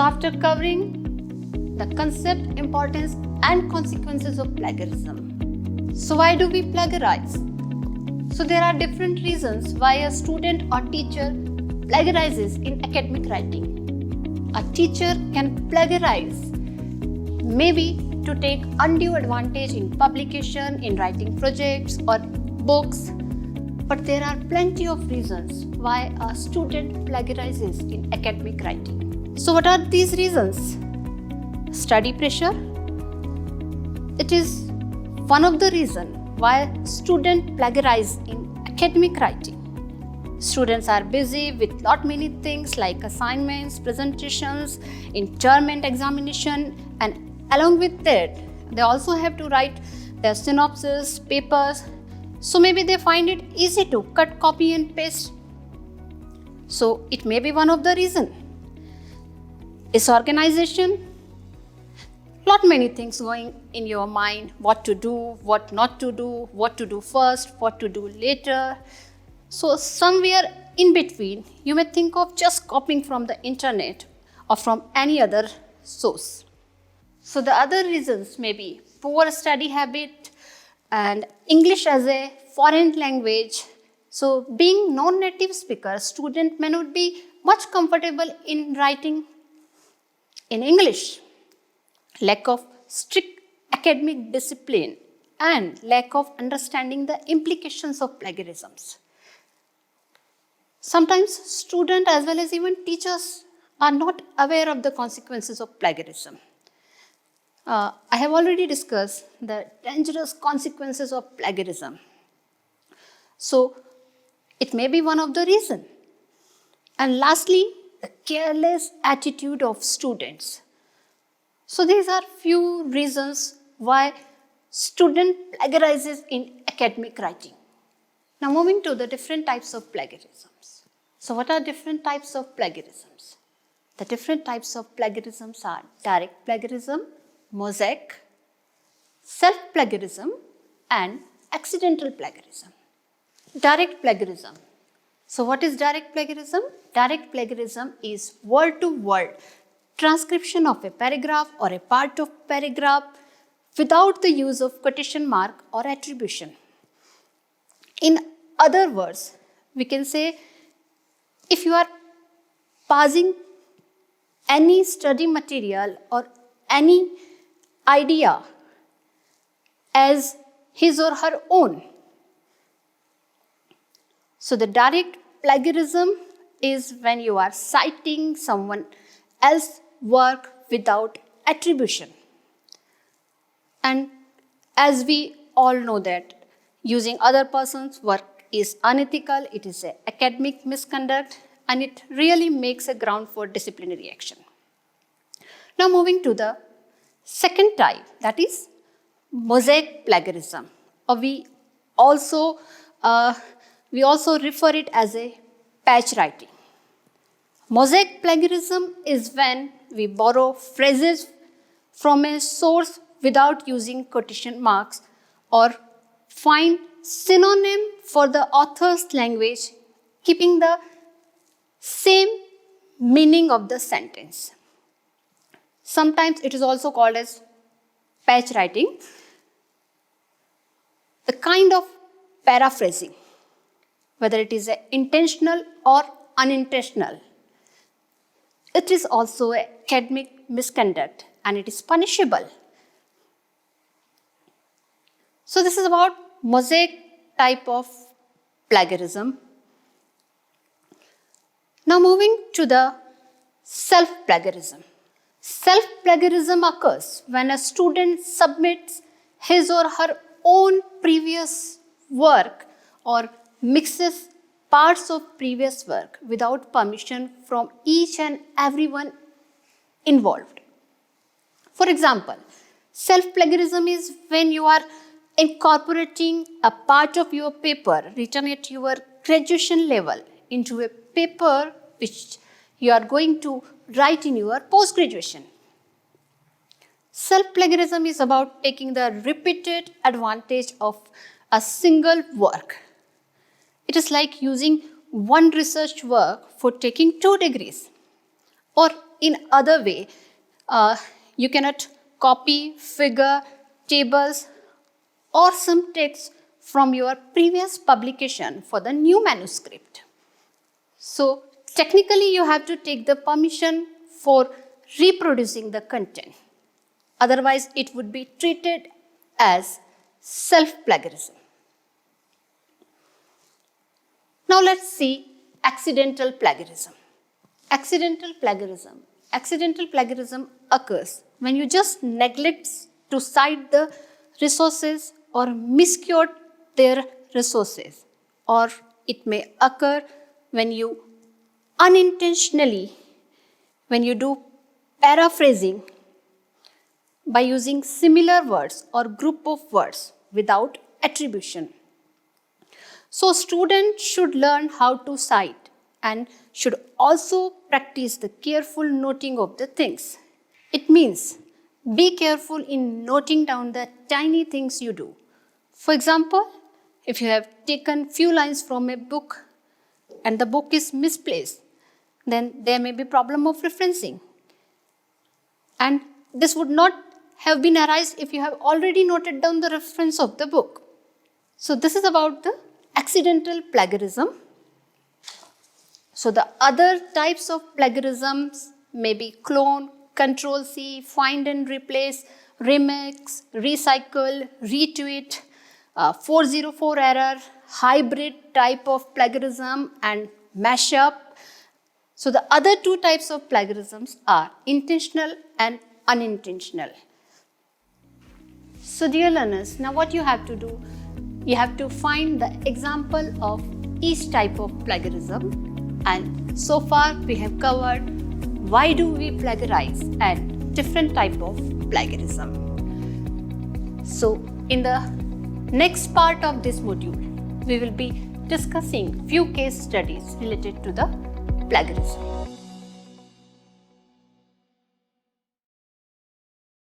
after covering the concept, importance, and consequences of plagiarism. So why do we plagiarize? So there are different reasons why a student or teacher plagiarizes in academic writing. A teacher can plagiarize maybe to take undue advantage in publication, in writing projects or books. But there are plenty of reasons why a student plagiarizes in academic writing. So what are these reasons? Study pressure. It is one of the reasons why students plagiarize in academic writing. Students are busy with lot many things like assignments, presentations, interment examination, and along with that, they also have to write their synopsis, papers. So maybe they find it easy to cut, copy and paste. So it may be one of the reasons. Disorganization. Lot many things going in your mind, what to do, what not to do, what to do first, what to do later. So somewhere in between, you may think of just copying from the internet or from any other source. So the other reasons may be poor study habit and English as a foreign language. So being non-native speaker, student may not be much comfortable in writing in English. Lack of strict academic discipline and lack of understanding the implications of plagiarisms. Sometimes students as well as even teachers are not aware of the consequences of plagiarism. I have already discussed the dangerous consequences of plagiarism. So it may be one of the reasons. And lastly, the careless attitude of students. So these are few reasons why student plagiarizes in academic writing. Now moving to the different types of plagiarisms. So what are different types of plagiarisms? The different types of plagiarisms are direct plagiarism, mosaic, self-plagiarism and accidental plagiarism. Direct plagiarism. So what is direct plagiarism? Direct plagiarism is word-to-word transcription of a paragraph or a part of paragraph without the use of quotation mark or attribution. In other words, we can say if you are passing any study material or any idea as his or her own. So the direct plagiarism is when you are citing someone else's work without attribution. And as we all know that using other person's work is unethical, it is an academic misconduct, and it really makes a ground for disciplinary action. Now moving to the second type, that is mosaic plagiarism, or we also refer it as a patch writing. Mosaic plagiarism is when we borrow phrases from a source without using quotation marks or find synonym for the author's language, keeping the same meaning of the sentence. Sometimes it is also called as patch writing, the kind of paraphrasing, whether it is intentional or unintentional. It is also an academic misconduct and it is punishable. So this is about mosaic type of plagiarism. Now moving to the self-plagiarism. Self-plagiarism occurs when a student submits his or her own previous work or mixes parts of previous work without permission from each and everyone involved. For example, self-plagiarism is when you are incorporating a part of your paper written at your graduation level into a paper which you are going to write in your post-graduation. Self-plagiarism is about taking the repeated advantage of a single work. It is like using one research work for taking 2 degrees, or in other way. You cannot copy, figure, tables, or some text from your previous publication for the new manuscript. So technically you have to take the permission for reproducing the content. Otherwise it would be treated as self-plagiarism. Now let's see accidental plagiarism. Accidental plagiarism occurs when you just neglect to cite the resources or misquote their resources, or it may occur when you unintentionally, when you do paraphrasing by using similar words or group of words without attribution. So students should learn how to cite and should also practice the careful noting of the things. It means be careful in noting down the tiny things you do. For example, if you have taken few lines from a book and the book is misplaced, then there may be problem of referencing. And this would not have been arised if you have already noted down the reference of the book. So this is about the accidental plagiarism. So the other types of plagiarisms may be clone, Control-C, find and replace, remix, recycle, retweet, 404 error, hybrid type of plagiarism, and mashup. So the other two types of plagiarisms are intentional and unintentional. So dear learners, now what you have to do, you have to find the example of each type of plagiarism, and so far we have covered why do we plagiarize and different type of plagiarism. So in the next part of this module, we will be discussing few case studies related to the plagiarism.